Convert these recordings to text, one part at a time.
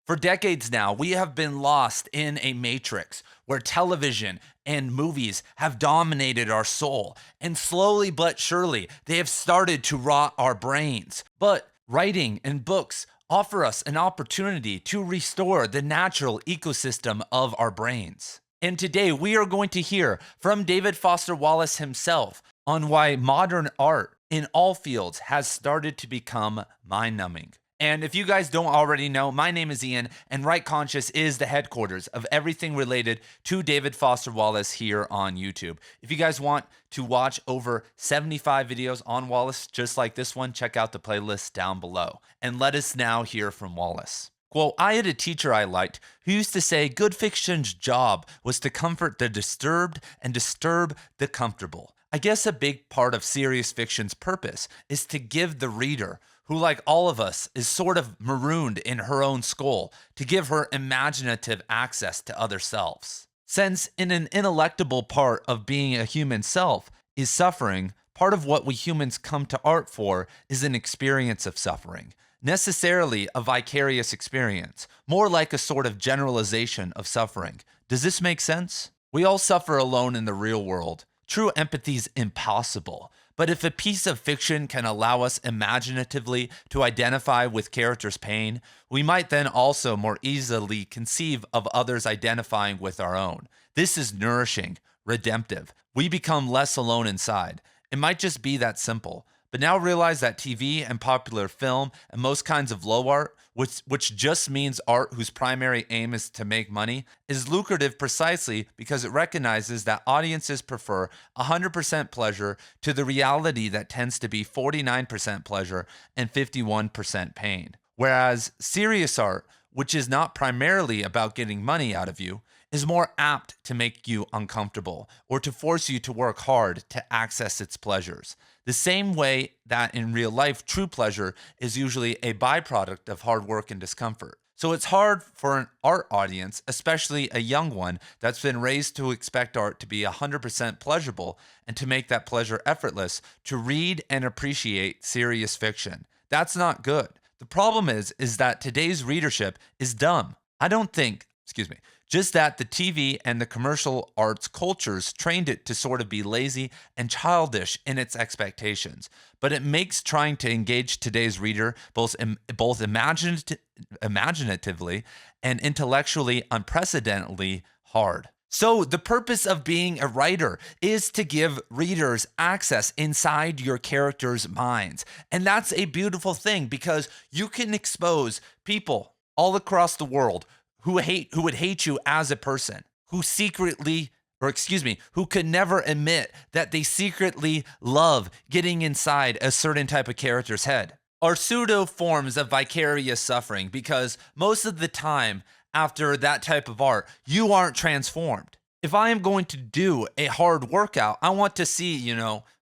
For decades now, we have been lost in a matrix where television and movies have dominated our soul, and slowly but surely, they have started to rot our brains. But writing and books offer us an opportunity to restore the natural ecosystem of our brains. And today, we are going to hear from David Foster Wallace himself on why modern art in all fields has started to become mind numbing. And if you guys don't already know, my name is Ian, and Write Conscious is the headquarters of everything related to David Foster Wallace here on YouTube. If you guys want to watch over 75 videos on Wallace just like this one, check out the playlist down below. And let us now hear from Wallace. Quote, I had a teacher I liked who used to say good fiction's job was to comfort the disturbed and disturb the comfortable. I guess a big part of serious fiction's purpose is to give the reader, who, like all of us, is sort of marooned in her own skull, to give her imaginative access to other selves. Since in an ineluctable part of being a human self is suffering, part of what we humans come to art for is an experience of suffering, necessarily a vicarious experience, more like a sort of generalization of suffering. Does this make sense? We all suffer alone in the real world. True empathy's impossible. But if a piece of fiction can allow us imaginatively to identify with characters' pain, we might then also more easily conceive of others identifying with our own. This is nourishing, redemptive. We become less alone inside. It might just be that simple. But now realize that TV and popular film and most kinds of low art, which just means art whose primary aim is to make money, is lucrative precisely because it recognizes that audiences prefer 100% pleasure to the reality that tends to be 49% pleasure and 51% pain. Whereas serious art, which is not primarily about getting money out of you, is more apt to make you uncomfortable or to force you to work hard to access its pleasures. The same way that in real life, true pleasure is usually a byproduct of hard work and discomfort. So it's hard for an art audience, especially a young one that's been raised to expect art to be 100% pleasurable and to make that pleasure effortless, to read and appreciate serious fiction. That's not good. The problem is that today's readership is dumb. I don't think, just that the TV and the commercial arts cultures trained it to sort of be lazy and childish in its expectations. But it makes trying to engage today's reader both imaginatively and intellectually unprecedentedly hard. So the purpose of being a writer is to give readers access inside your characters' minds. And that's a beautiful thing because you can expose people all across the world who would hate you as a person, who could never admit that they secretly love getting inside a certain type of character's head, are pseudo forms of vicarious suffering because most of the time after that type of art, you aren't transformed. If I am going to do a hard workout, I want to see,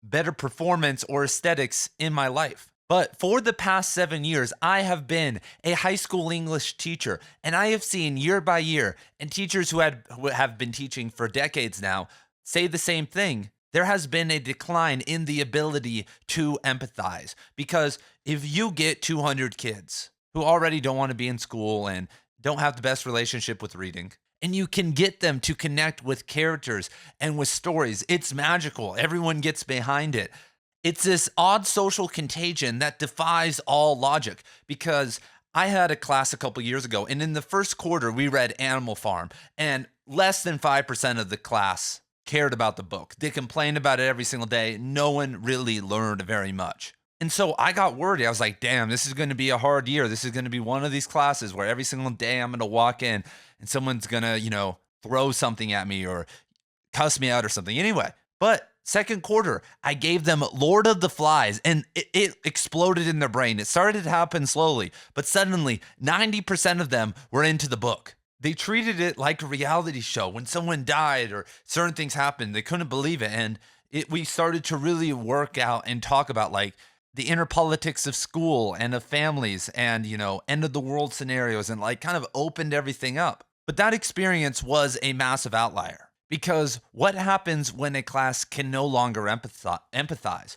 better performance or aesthetics in my life. But for the past 7 years, I have been a high school English teacher, and I have seen year by year, and teachers who have been teaching for decades now say the same thing. There has been a decline in the ability to empathize because if you get 200 kids who already don't want to be in school and don't have the best relationship with reading, and you can get them to connect with characters and with stories, it's magical. Everyone gets behind it. It's this odd social contagion that defies all logic because I had a class a couple years ago, and in the first quarter, we read Animal Farm, and less than 5% of the class cared about the book. They complained about it every single day. No one really learned very much. And so I got worried. I was like, damn, this is going to be a hard year. This is going to be one of these classes where every single day I'm going to walk in and someone's going to, throw something at me or cuss me out or something. Anyway, but second quarter, I gave them Lord of the Flies, and it exploded in their brain. It started to happen slowly, but suddenly 90% of them were into the book. They treated it like a reality show. When someone died or certain things happened, they couldn't believe it. And we started to really work out and talk about like the inner politics of school and of families and, end of the world scenarios and like kind of opened everything up. But that experience was a massive outlier. Because what happens when a class can no longer empathize?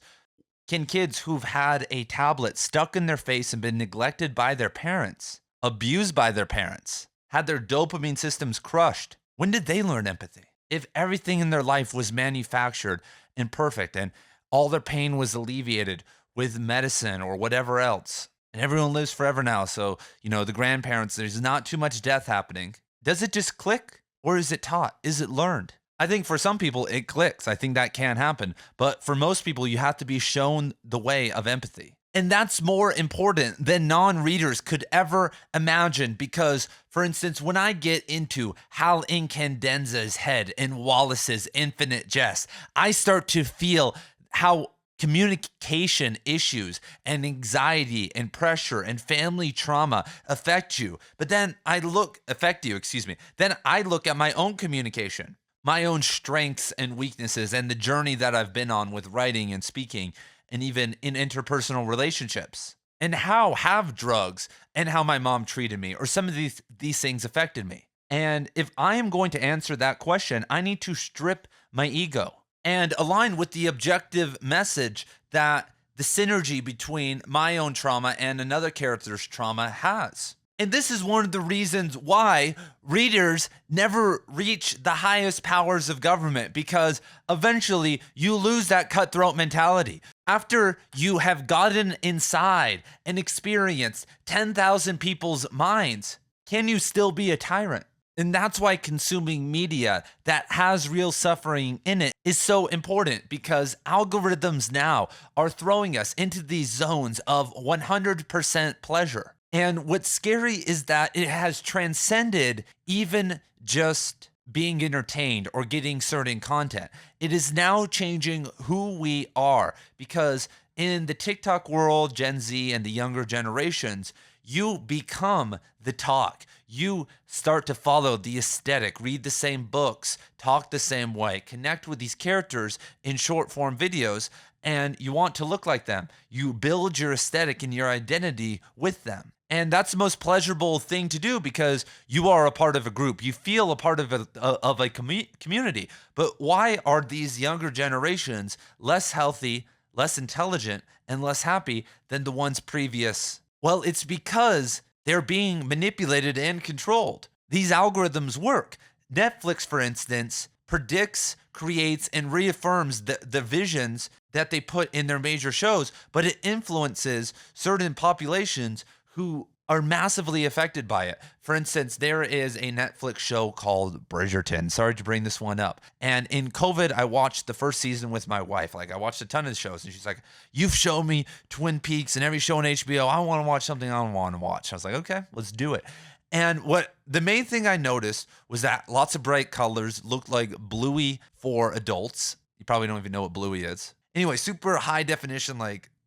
Can kids who've had a tablet stuck in their face and been neglected by their parents abused by their parents, had their dopamine systems crushed. When did they learn empathy? If everything in their life was manufactured and perfect and all their pain was alleviated with medicine or whatever else, and everyone lives forever now, so, the grandparents, there's not too much death happening. Does it just click or is it taught? Is it learned? I think for some people it clicks. I think that can happen. But for most people, you have to be shown the way of empathy. And that's more important than non-readers could ever imagine because, for instance, when I get into Hal Incandenza's head in Wallace's Infinite Jest, I start to feel how communication issues and anxiety and pressure and family trauma affect you. But then affect you, excuse me. Then I look at my own communication, my own strengths and weaknesses, and the journey that I've been on with writing and speaking, and even in interpersonal relationships, and how have drugs and how my mom treated me or some of these things affected me. And if I am going to answer that question, I need to strip my ego and align with the objective message that the synergy between my own trauma and another character's trauma has. And this is one of the reasons why readers never reach the highest powers of government, because eventually you lose that cutthroat mentality. After you have gotten inside and experienced 10,000 people's minds, can you still be a tyrant? And that's why consuming media that has real suffering in it is so important, because algorithms now are throwing us into these zones of 100% pleasure. And what's scary is that it has transcended even just being entertained or getting certain content. It is now changing who we are, because in the TikTok world, Gen Z and the younger generations, you become the talk. You start to follow the aesthetic, read the same books, talk the same way, connect with these characters in short form videos, and you want to look like them. You build your aesthetic and your identity with them. And that's the most pleasurable thing to do, because you are a part of a group. You feel a part of a community. But why are these younger generations less healthy, less intelligent, and less happy than the ones previous? Well, it's because they're being manipulated and controlled. These algorithms work. Netflix, for instance, predicts, creates, and reaffirms the visions that they put in their major shows, but it influences certain populations who are massively affected by it. For instance, there is a Netflix show called Bridgerton. Sorry to bring this one up. And in COVID, I watched the first season with my wife. I watched a ton of shows, and she's like, "You've shown me Twin Peaks and every show on HBO. I want to watch something I don't want to watch." I was like, "Okay, let's do it." And what the main thing I noticed was that lots of bright colors looked like Bluey for adults. You probably don't even know what Bluey is. Anyway, super high definition,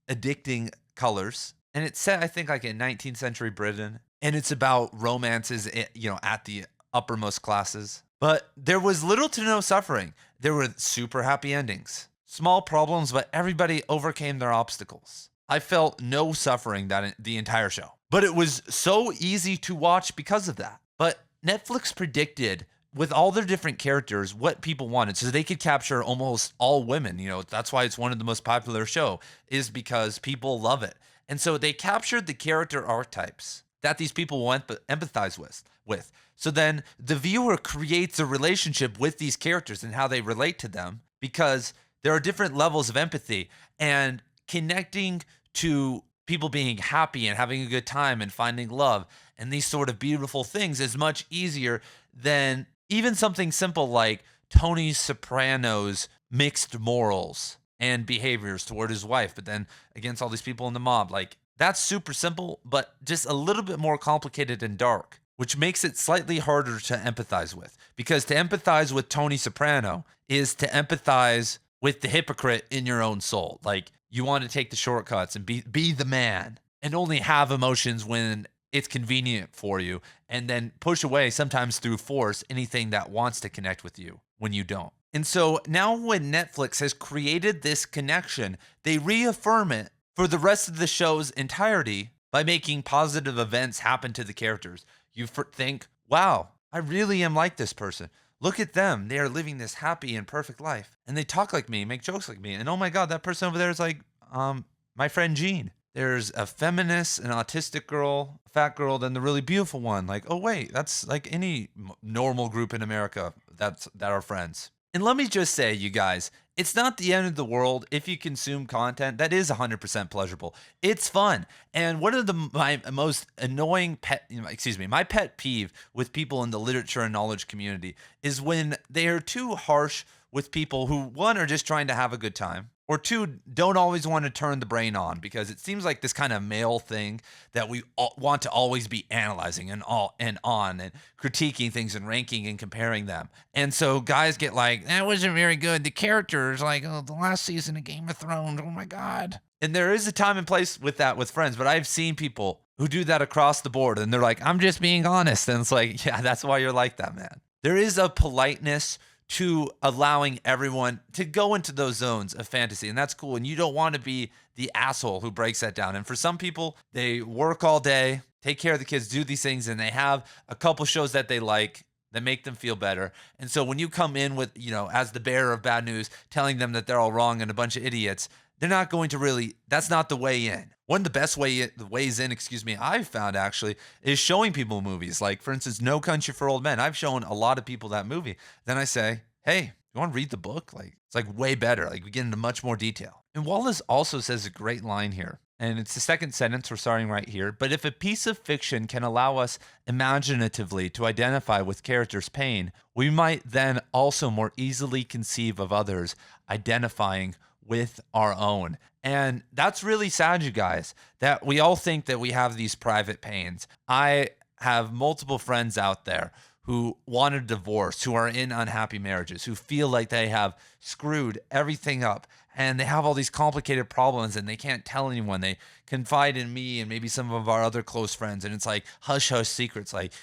addicting colors. And it's set, I think, in 19th century Britain. And it's about romances, at the uppermost classes. But there was little to no suffering. There were super happy endings. Small problems, but everybody overcame their obstacles. I felt no suffering the entire show. But it was so easy to watch because of that. But Netflix predicted, with all their different characters, what people wanted, so they could capture almost all women. That's why it's one of the most popular show, is because people love it. And so they captured the character archetypes that these people will empathize with. So then the viewer creates a relationship with these characters and how they relate to them, because there are different levels of empathy, and connecting to people being happy and having a good time and finding love and these sort of beautiful things is much easier than even something simple like Tony Soprano's mixed morals and behaviors toward his wife, but then against all these people in the mob. That's super simple, but just a little bit more complicated and dark, which makes it slightly harder to empathize with. Because to empathize with Tony Soprano is to empathize with the hypocrite in your own soul. You want to take the shortcuts and be the man and only have emotions when it's convenient for you, and then push away, sometimes through force, anything that wants to connect with you when you don't. And so now when Netflix has created this connection, they reaffirm it for the rest of the show's entirety by making positive events happen to the characters. You think, wow, I really am like this person. Look at them. They are living this happy and perfect life. And they talk like me, make jokes like me. And oh my God, that person over there is like my friend Gene. There's a feminist, an autistic girl, a fat girl, then the really beautiful one. Like, oh wait, that's like any normal group in America that are friends. And let me just say, you guys, it's not the end of the world if you consume content that is 100% pleasurable. It's fun. And one of my most annoying my pet peeve with people in the literature and knowledge community is when they are too harsh with people who, one, are just trying to have a good time, or two, don't always want to turn the brain on, because it seems like this kind of male thing that we want to always be analyzing and on and critiquing things and ranking and comparing them. And so guys get like, that wasn't very good. The characters, like, oh, the last season of Game of Thrones, oh my God. And there is a time and place with that with friends, but I've seen people who do that across the board, and they're like, I'm just being honest. And it's like, yeah, that's why you're like that, man. There is a politeness to allowing everyone to go into those zones of fantasy, and that's cool. And you don't want to be the asshole who breaks that down. And for some people, they work all day, take care of the kids, do these things, and they have a couple shows that they like that make them feel better. And so when you come in with, as the bearer of bad news, telling them that they're all wrong and a bunch of idiots, they're not going to really, that's not the way in. One of the best ways in, I've found actually, is showing people movies. Like, for instance, No Country for Old Men. I've shown a lot of people that movie. Then I say, hey, you want to read the book? Like, it's like way better. Like, we get into much more detail. And Wallace also says a great line here. And it's the second sentence, we're starting right here. But if a piece of fiction can allow us imaginatively to identify with characters' pain, we might then also more easily conceive of others identifying with our own. And that's really sad, you guys, that we all think that we have these private pains. I have multiple friends out there who want a divorce, who are in unhappy marriages, who feel like they have screwed everything up, and they have all these complicated problems and they can't tell anyone. They confide in me and maybe some of our other close friends, and it's like hush hush secrets, like,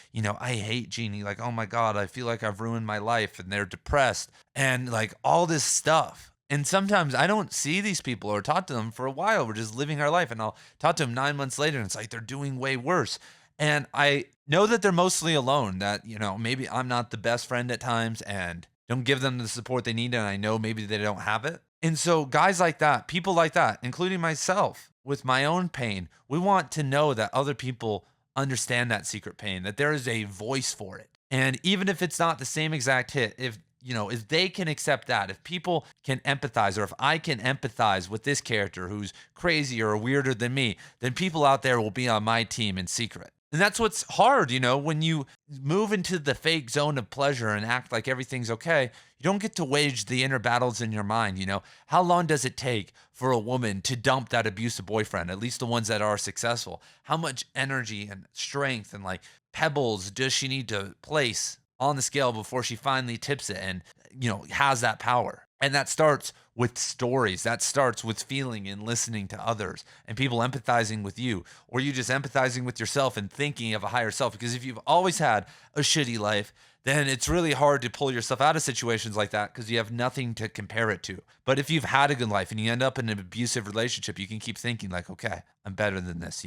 I hate Jeannie, like, oh my God, I feel like I've ruined my life, and they're depressed and like all this stuff. And sometimes I don't see these people or talk to them for a while. We're just living our life, and I'll talk to them 9 months later, and it's like they're doing way worse. And I know that they're mostly alone, that, maybe I'm not the best friend at times and don't give them the support they need, and I know maybe they don't have it. And so guys like that, people like that, including myself with my own pain, we want to know that other people understand that secret pain, that there is a voice for it. And even if it's not the same exact hit, if they can accept that, if people can empathize, or if I can empathize with this character who's crazier or weirder than me, then people out there will be on my team in secret. And that's what's hard, when you move into the fake zone of pleasure and act like everything's okay, you don't get to wage the inner battles in your mind. How long does it take for a woman to dump that abusive boyfriend, at least the ones that are successful? How much energy and strength and like pebbles does she need to place on the scale before she finally tips it and, has that power? And that starts with stories. That starts with feeling and listening to others and people empathizing with you, or you just empathizing with yourself and thinking of a higher self. Because if you've always had a shitty life, then it's really hard to pull yourself out of situations like that because you have nothing to compare it to. But if you've had a good life and you end up in an abusive relationship, you can keep thinking like, okay, I'm better than this.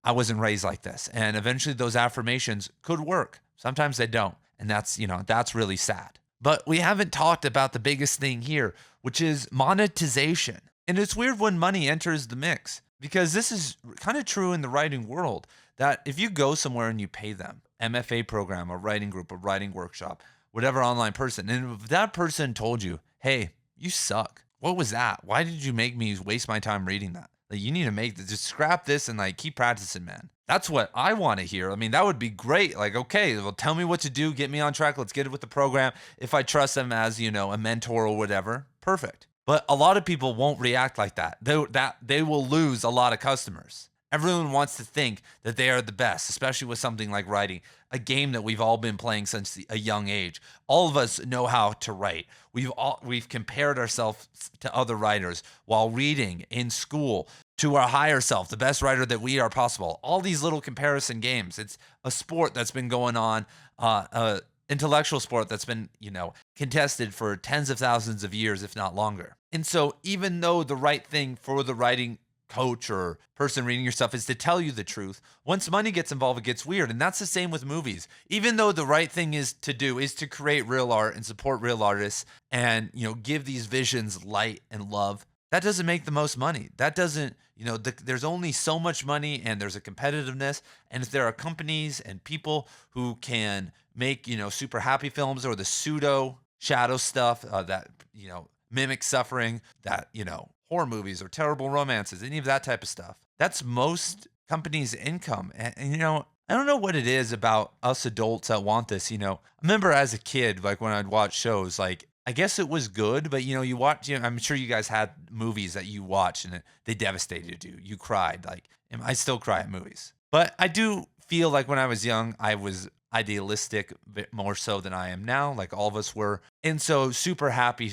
I wasn't raised like this. And eventually those affirmations could work. Sometimes they don't. And that's really sad. But we haven't talked about the biggest thing here, which is monetization. And it's weird when money enters the mix, because this is kind of true in the writing world, that if you go somewhere and you pay them, MFA program, a writing group, a writing workshop, whatever online person, and if that person told you, hey, you suck. What was that? Why did you make me waste my time reading that? Like, you need to just scrap this and like keep practicing, man. That's what I want to hear. I mean, that would be great. Like, okay, well, tell me what to do. Get me on track. Let's get it with the program. If I trust them as, a mentor or whatever, perfect. But a lot of people won't react like that. They will lose a lot of customers. Everyone wants to think that they are the best, especially with something like writing, a game that we've all been playing since a young age. All of us know how to write. We've compared ourselves to other writers while reading in school, to our higher self, the best writer that we are possible. All these little comparison games. It's a sport that's been going on, intellectual sport that's been, contested for tens of thousands of years, if not longer. And so even though the right thing for the writing coach or person reading your stuff is to tell you the truth, once money gets involved, it gets weird. And that's the same with movies. Even though the right thing is to create real art and support real artists and, give these visions light and love, that doesn't make the most money. That doesn't, there's only so much money and there's a competitiveness. And if there are companies and people who can make, super happy films or the pseudo shadow stuff that, mimic suffering, that, horror movies or terrible romances, any of that type of stuff, that's most companies' income. And I don't know what it is about us adults that want this. I remember as a kid, like when I'd watch shows, like I guess it was good, but you watch, I'm sure you guys had movies that you watched and they devastated you. You cried. Like, and I still cry at movies. But I do feel like when I was young, I was idealistic a bit more so than I am now, like all of us were. And so super happy,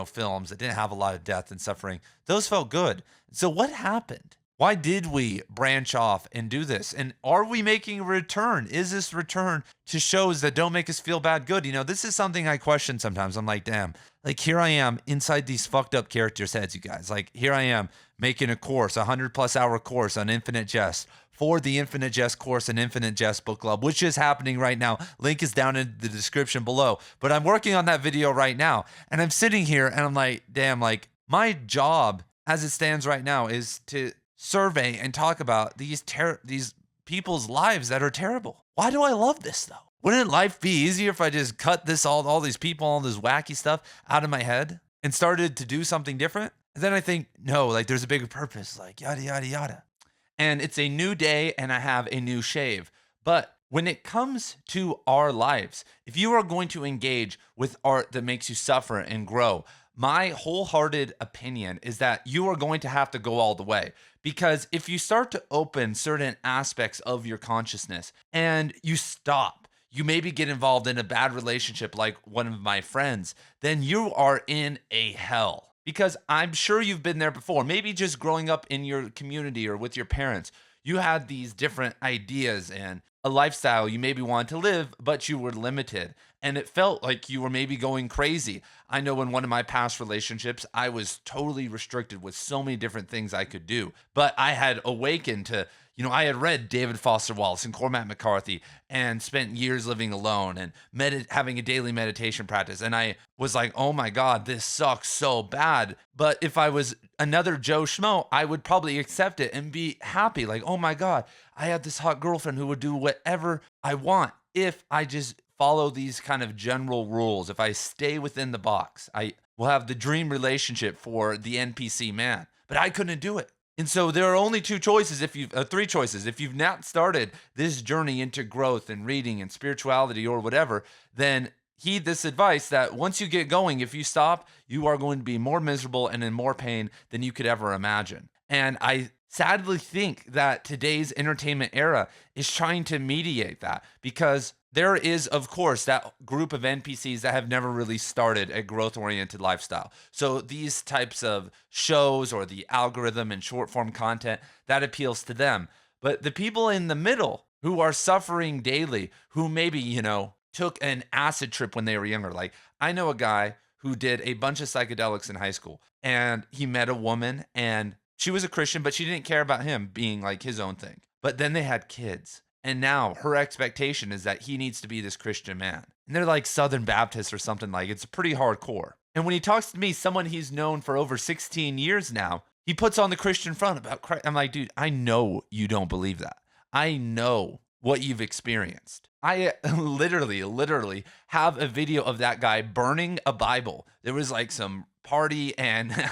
films that didn't have a lot of death and suffering, those felt good. So what happened? Why did we branch off and do this? And are we making a return? Is this return to shows that don't make us feel bad good? This is something I question sometimes. I'm like, damn, like here I am inside these fucked up characters' heads, you guys. Like here I am making a course, 100+ hour course on Infinite Jest for the Infinite Jest course and Infinite Jest book club, which is happening right now. Link is down in the description below. But I'm working on that video right now. And I'm sitting here and I'm like, damn, like my job as it stands right now is to survey and talk about these people's lives that are terrible. Why do I love this though? Wouldn't life be easier if I just cut this all these people, all this wacky stuff out of my head and started to do something different? And then I think, no, like there's a bigger purpose, like yada, yada, yada. And it's a new day and I have a new shave. But when it comes to our lives, if you are going to engage with art that makes you suffer and grow, my wholehearted opinion is that you are going to have to go all the way. Because if you start to open certain aspects of your consciousness and you stop, you maybe get involved in a bad relationship like one of my friends, then you are in a hell. Because I'm sure you've been there before. Maybe just growing up in your community or with your parents, you had these different ideas and a lifestyle you maybe wanted to live, but you were limited. And it felt like you were maybe going crazy. I know in one of my past relationships, I was totally restricted with so many different things I could do. But I had awakened to, I had read David Foster Wallace and Cormac McCarthy and spent years living alone and having a daily meditation practice. And I was like, oh my God, this sucks so bad. But if I was another Joe Schmo, I would probably accept it and be happy. Like, oh my God, I have this hot girlfriend who would do whatever I want if I just follow these kind of general rules. If I stay within the box, I will have the dream relationship for the NPC man. But I couldn't do it. And so there are only three choices. If you've not started this journey into growth and reading and spirituality or whatever, then heed this advice that once you get going, if you stop, you are going to be more miserable and in more pain than you could ever imagine. And I sadly think that today's entertainment era is trying to mediate that, because there is, of course, that group of NPCs that have never really started a growth-oriented lifestyle. So these types of shows or the algorithm and short-form content, that appeals to them. But the people in the middle who are suffering daily, who maybe, took an acid trip when they were younger. Like, I know a guy who did a bunch of psychedelics in high school, and he met a woman, and she was a Christian, but she didn't care about him being like his own thing. But then they had kids. And now her expectation is that he needs to be this Christian man. And they're like Southern Baptists or something, like it's pretty hardcore. And when he talks to me, someone he's known for over 16 years now, he puts on the Christian front about Christ. I'm like, dude, I know you don't believe that. I know what you've experienced. I literally have a video of that guy burning a Bible. There was like some party and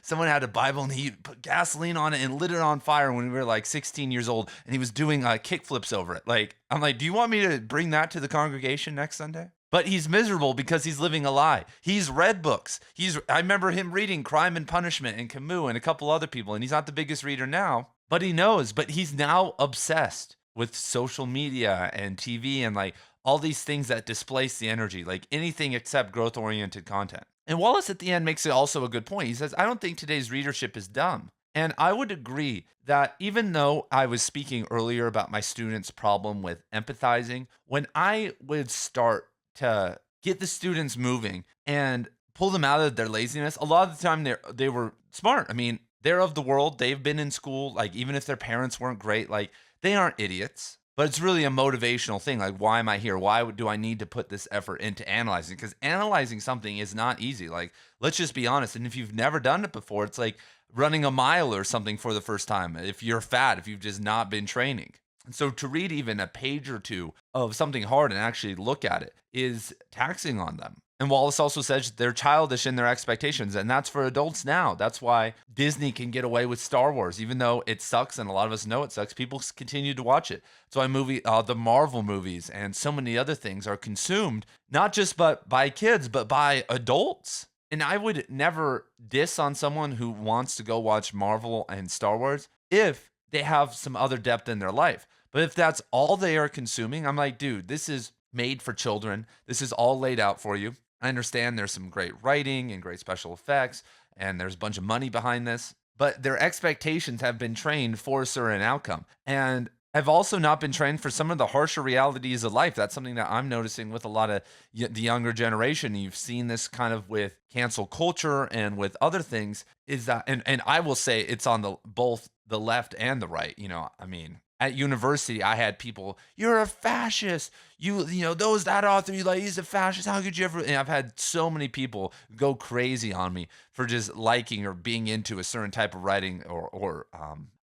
someone had a Bible and he put gasoline on it and lit it on fire when we were like 16 years old, and he was doing kick flips over it. Like, I'm like, do you want me to bring that to the congregation next Sunday? But he's miserable because he's living a lie. He's read books. I remember him reading Crime and Punishment and Camus and a couple other people, and he's not the biggest reader now, but he knows. But he's now obsessed with social media and TV and like all these things that displace the energy, like anything except growth-oriented content. And Wallace at the end makes it also a good point. He says, I don't think today's readership is dumb. And I would agree that even though I was speaking earlier about my students' problem with empathizing, when I would start to get the students moving and pull them out of their laziness, a lot of the time they were smart. I mean, they're of the world. They've been in school. Like, even if their parents weren't great, like, they aren't idiots. But it's really a motivational thing. Like, why am I here? Why do I need to put this effort into analyzing? Because analyzing something is not easy. Like, let's just be honest. And if you've never done it before, it's like running a mile or something for the first time. If you're fat, if you've just not been training. And so to read even a page or two of something hard and actually look at it is taxing on them. And Wallace also says they're childish in their expectations, and that's for adults now. That's why Disney can get away with Star Wars, even though it sucks, and a lot of us know it sucks. People continue to watch it. That's why the Marvel movies and so many other things are consumed not just by kids, but by adults. And I would never diss on someone who wants to go watch Marvel and Star Wars if they have some other depth in their life. But if that's all they are consuming, I'm like, dude, this is made for children. This is all laid out for you. I understand there's some great writing and great special effects, and there's a bunch of money behind this, but their expectations have been trained for a certain outcome. And have also not been trained for some of the harsher realities of life. That's something that I'm noticing with a lot of the younger generation. You've seen this kind of with cancel culture and with other things, is that, and I will say it's on both the left and the right. I mean, at university, I had people, you're a fascist. That author you like, he's a fascist. How could you ever? And I've had so many people go crazy on me for just liking or being into a certain type of writing or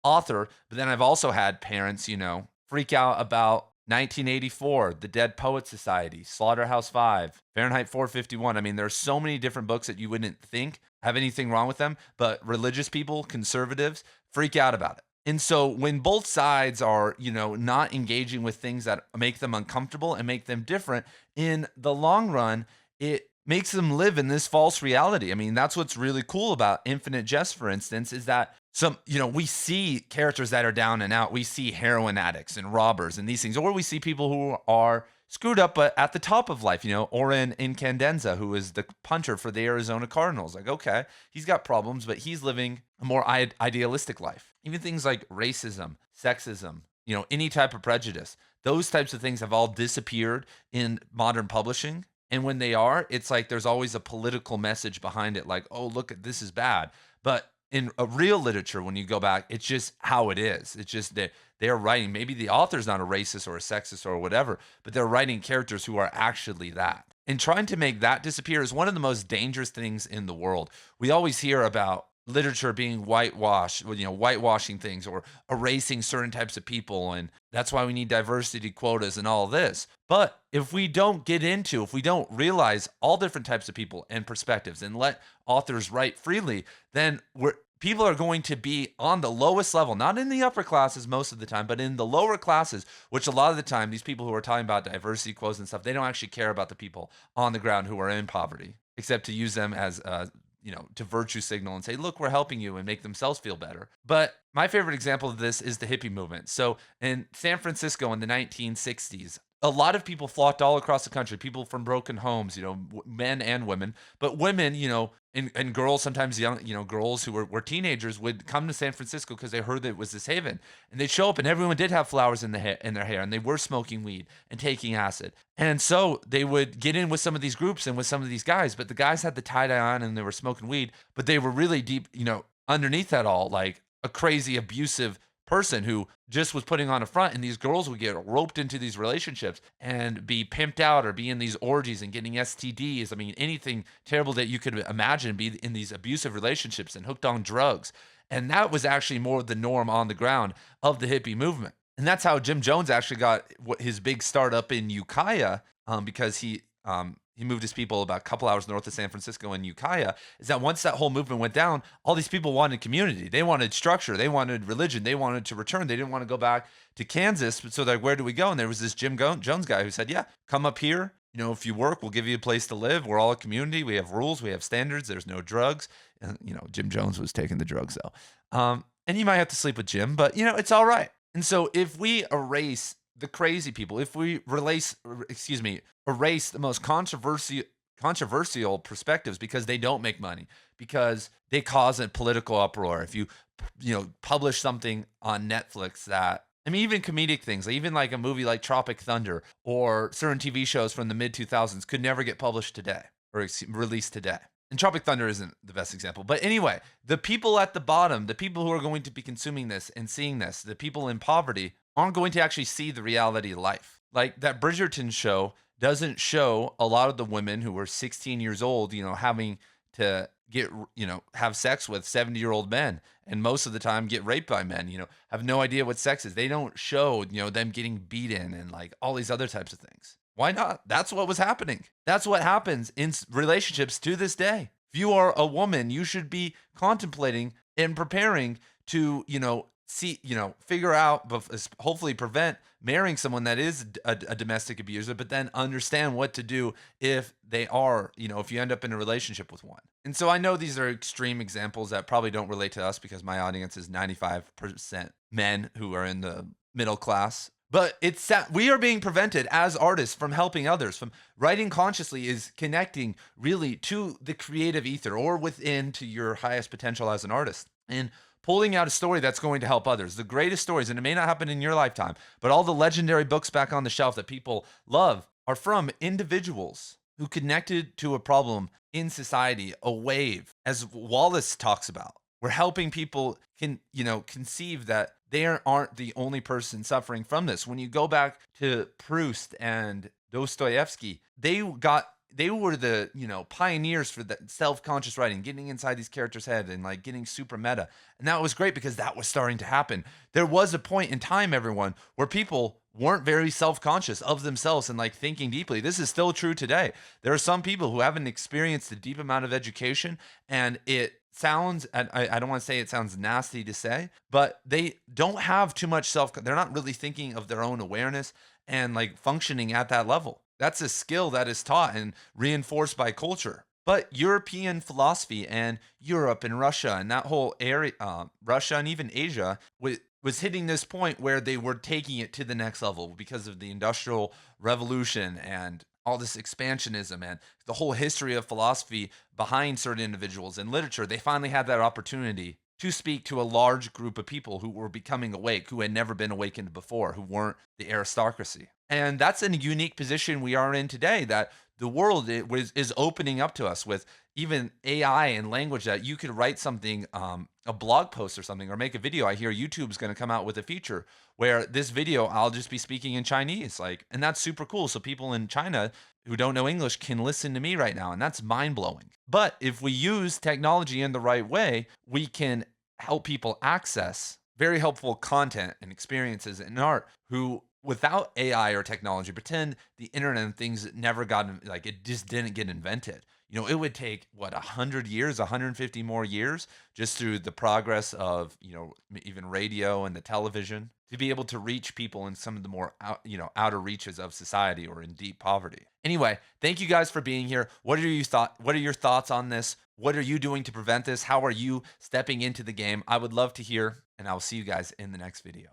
author. But then I've also had parents, freak out about 1984, The Dead Poet Society, Slaughterhouse-Five, Fahrenheit 451. I mean, there's so many different books that you wouldn't think have anything wrong with them, but religious people, conservatives, freak out about it. And so when both sides are, not engaging with things that make them uncomfortable and make them different, in the long run, it makes them live in this false reality. I mean, that's what's really cool about Infinite Jest, for instance, is that we see characters that are down and out. We see heroin addicts and robbers and these things, or we see people who are screwed up, but at the top of life, Oren Incandenza, who is the punter for the Arizona Cardinals. Like, okay, he's got problems, but he's living a more idealistic life. Even things like racism, sexism, any type of prejudice, those types of things have all disappeared in modern publishing. And when they are, it's like there's always a political message behind it. Like, oh, look, this is bad. But in a real literature, when you go back, it's just how it is. It's just that they're writing, maybe the author's not a racist or a sexist or whatever, but they're writing characters who are actually that. And trying to make that disappear is one of the most dangerous things in the world. We always hear about literature being whitewashed, whitewashing things or erasing certain types of people. And that's why we need diversity quotas and all this. But if we don't realize all different types of people and perspectives and let authors write freely, then people are going to be on the lowest level, not in the upper classes most of the time, but in the lower classes, which a lot of the time, these people who are talking about diversity quotas and stuff, they don't actually care about the people on the ground who are in poverty, except to use them as to virtue signal and say, look, we're helping you, and make themselves feel better. But my favorite example of this is the hippie movement. So in San Francisco in the 1960s, a lot of people flocked all across the country, people from broken homes, men and women, but women, and girls, sometimes young, girls who were teenagers would come to San Francisco because they heard that it was this haven, and they'd show up and everyone did have flowers in their hair, and they were smoking weed and taking acid. And so they would get in with some of these groups and with some of these guys, but the guys had the tie-dye on and they were smoking weed, but they were really deep, underneath that all, like a crazy abusive person who just was putting on a front, and these girls would get roped into these relationships and be pimped out or be in these orgies and getting STDs. I mean, anything terrible that you could imagine, be in these abusive relationships and hooked on drugs. And that was actually more the norm on the ground of the hippie movement. And that's how Jim Jones actually got his big start up in Ukiah, because he moved his people about a couple hours north of San Francisco in Ukiah, is that once that whole movement went down, all these people wanted community. They wanted structure. They wanted religion. They wanted to return. They didn't want to go back to Kansas. So they're like, where do we go? And there was this Jim Jones guy who said, yeah, come up here. If you work, we'll give you a place to live. We're all a community. We have rules. We have standards. There's no drugs. And, Jim Jones was taking the drugs, though. And you might have to sleep with Jim, but, it's all right. And so if we erase the crazy people, if we erase the most controversial perspectives because they don't make money, because they cause a political uproar. If you publish something on Netflix that, even comedic things, even like a movie like Tropic Thunder or certain TV shows from the mid 2000s could never get published today or released today. And Tropic Thunder isn't the best example. But anyway, the people at the bottom, the people who are going to be consuming this and seeing this, the people in poverty, aren't going to actually see the reality of life. Like that Bridgerton show doesn't show a lot of the women who were 16 years old, having to get, have sex with 70-year-old men, and most of the time get raped by men, have no idea what sex is. They don't show, them getting beaten and like all these other types of things. Why not? That's what was happening. That's what happens in relationships to this day. If you are a woman, you should be contemplating and preparing to, see, figure out, hopefully prevent marrying someone that is a domestic abuser, but then understand what to do if they are, if you end up in a relationship with one. And so I know these are extreme examples that probably don't relate to us because my audience is 95% men who are in the middle class. But we are being prevented as artists from helping others. From writing consciously is connecting really to the creative ether or within to your highest potential as an artist. And pulling out a story that's going to help others. The greatest stories, and it may not happen in your lifetime, but all the legendary books back on the shelf that people love are from individuals who connected to a problem in society, a wave, as Wallace talks about. We're helping people conceive that they aren't the only person suffering from this. When you go back to Proust and Dostoevsky, they were the pioneers for the self-conscious writing, getting inside these characters' head and like getting super meta. And that was great because that was starting to happen. There was a point in time, everyone, where people weren't very self-conscious of themselves and like thinking deeply. This is still true today. There are some people who haven't experienced a deep amount of education, and it sounds, and I don't want to say it sounds nasty to say, but they don't have too much they're not really thinking of their own awareness and like functioning at that level. That's a skill that is taught and reinforced by culture. But European philosophy and Europe and Russia and that whole area, Russia and even Asia, was hitting this point where they were taking it to the next level because of the Industrial Revolution and all this expansionism and the whole history of philosophy behind certain individuals in literature. They finally had that opportunity to speak to a large group of people who were becoming awake, who had never been awakened before, who weren't the aristocracy. And that's a unique position we are in today, that the world is opening up to us with even AI and language, that you could write something, a blog post or something, or make a video. I hear YouTube's going to come out with a feature where this video, I'll just be speaking in Chinese, and that's super cool. So people in China who don't know English can listen to me right now, and that's mind blowing. But if we use technology in the right way, we can help people access very helpful content and experiences in art who, without AI or technology, pretend the internet and things never got, it just didn't get invented. It would take 100 years, 150 more years, just through the progress of, even radio and the television, to be able to reach people in some of the more outer reaches of society or in deep poverty. Anyway, thank you guys for being here. What are your thoughts on this? What are you doing to prevent this? How are you stepping into the game? I would love to hear, and I will see you guys in the next video.